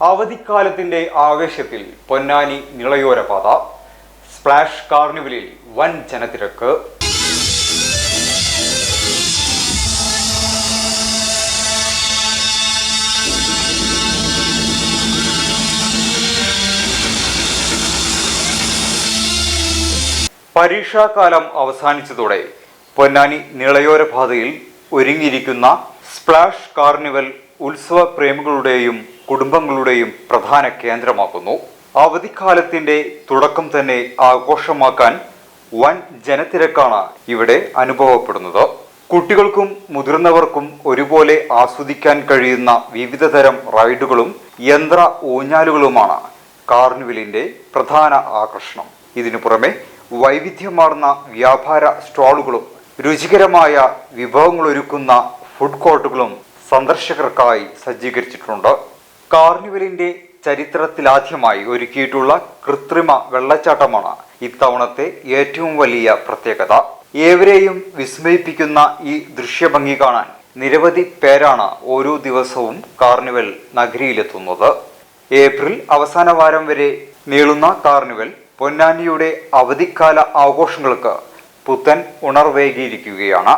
അവധിക്കാലത്തിന്റെ ആവേശത്തിൽ പൊന്നാനി നിളയോരപാത സ്പ്ലാഷ് കാർണിവലിൽ വൻ ജനത്തിരക്ക്. പരീക്ഷാകാലം അവസാനിച്ചതോടെ Ponnani നിളയോരപാതയിൽ ഒരുങ്ങിയിരിക്കുന്ന splash carnival ഉത്സവ പ്രേമികളുടെയും കുടുംബങ്ങളുടെയും പ്രധാന കേന്ദ്രമാക്കുന്നു. അവധിക്കാലത്തിന്റെ തുടക്കം തന്നെ ആഘോഷമാക്കാൻ വൻ ജനത്തിരക്കാണ് ഇവിടെ അനുഭവപ്പെടുന്നത്. കുട്ടികൾക്കും മുതിർന്നവർക്കും ഒരുപോലെ ആസ്വദിക്കാൻ കഴിയുന്ന വിവിധതരം റൈഡുകളും യന്ത്ര ഊഞ്ഞാലുകളുമാണ് കാർണിവലിന്റെ പ്രധാന ആകർഷണം. ഇതിനു പുറമെ വൈവിധ്യമാർന്ന വ്യാപാര സ്റ്റാളുകളും രുചികരമായ വിഭവങ്ങളൊരുക്കുന്ന ഫുഡ് കോർട്ടുകളും സന്ദർശകർക്കായി സജ്ജീകരിച്ചിട്ടുണ്ട്. കാർണിവലിന്റെ ചരിത്രത്തിലാദ്യമായി ഒരുക്കിയിട്ടുള്ള കൃത്രിമ വെള്ളച്ചാട്ടമാണ് ഇത്തവണത്തെ ഏറ്റവും വലിയ പ്രത്യേകത. ഏവരെയും വിസ്മയിപ്പിക്കുന്ന ഈ ദൃശ്യഭംഗി കാണാൻ നിരവധി പേരാണ് ഓരോ ദിവസവും കാർണിവൽ നഗരിയിലെത്തുന്നത്. ഏപ്രിൽ അവസാന വാരം വരെ നീളുന്ന കാർണിവൽ പൊന്നാനിയുടെ അവധിക്കാല ആഘോഷങ്ങൾക്ക് പുത്തൻ ഉണർവേകിയിരിക്കുകയാണ്.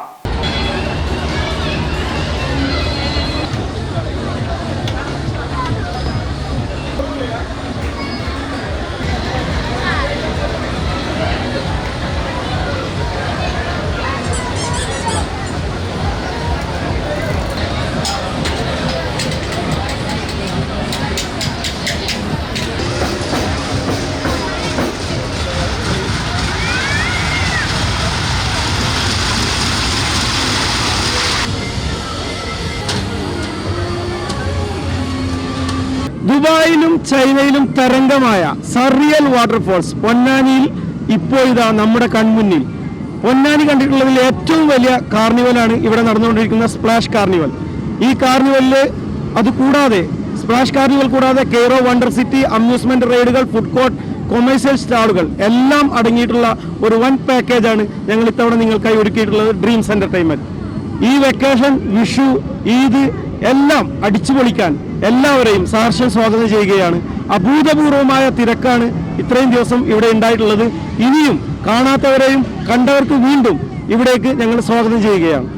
ദുബായിലും ചൈനയിലും തരംഗമായ സർറിയൽ വാട്ടർഫോൾസ് പൊന്നാനിയിൽ ഇപ്പോൾ ഇതാ നമ്മുടെ കൺമുന്നിൽ. പൊന്നാനി കണ്ടിട്ടുള്ളതിൽ ഏറ്റവും വലിയ കാർണിവലാണ് ഇവിടെ നടന്നുകൊണ്ടിരിക്കുന്ന സ്പ്ലാഷ് കാർണിവൽ. ഈ കാർണിവലില് അതുകൂടാതെ സ്പ്ലാഷ് കാർണിവൽ കൂടാതെ കെയ്റോ വണ്ടർ സിറ്റി, അമ്യൂസ്മെന്റ് റൈഡുകൾ, ഫുഡ് കോർട്ട്, കൊമേഴ്സ്യൽ സ്റ്റാളുകൾ എല്ലാം അടങ്ങിയിട്ടുള്ള ഒരു വൺ പാക്കേജാണ് ഞങ്ങൾ ഇത്തവണ നിങ്ങൾക്കായി ഒരുക്കിയിട്ടുള്ളത് ഡ്രീംസ് എന്റർടൈൻമെന്റ്. ഈ വെക്കേഷൻ, വിഷു, ഈദ് എല്ലാം അടിച്ചുപൊളിക്കാൻ എല്ലാവരെയും സഹർഷം സ്വാഗതം ചെയ്യുകയാണ്. അഭൂതപൂർവമായ തിരക്കാണ് ഇത്രയും ദിവസം ഇവിടെ ഉണ്ടായിട്ടുള്ളത്. ഇനിയും കാണാത്തവരെയും കണ്ടവർക്ക് വീണ്ടും ഇവിടേക്ക് ഞങ്ങൾ സ്വാഗതം ചെയ്യുകയാണ്.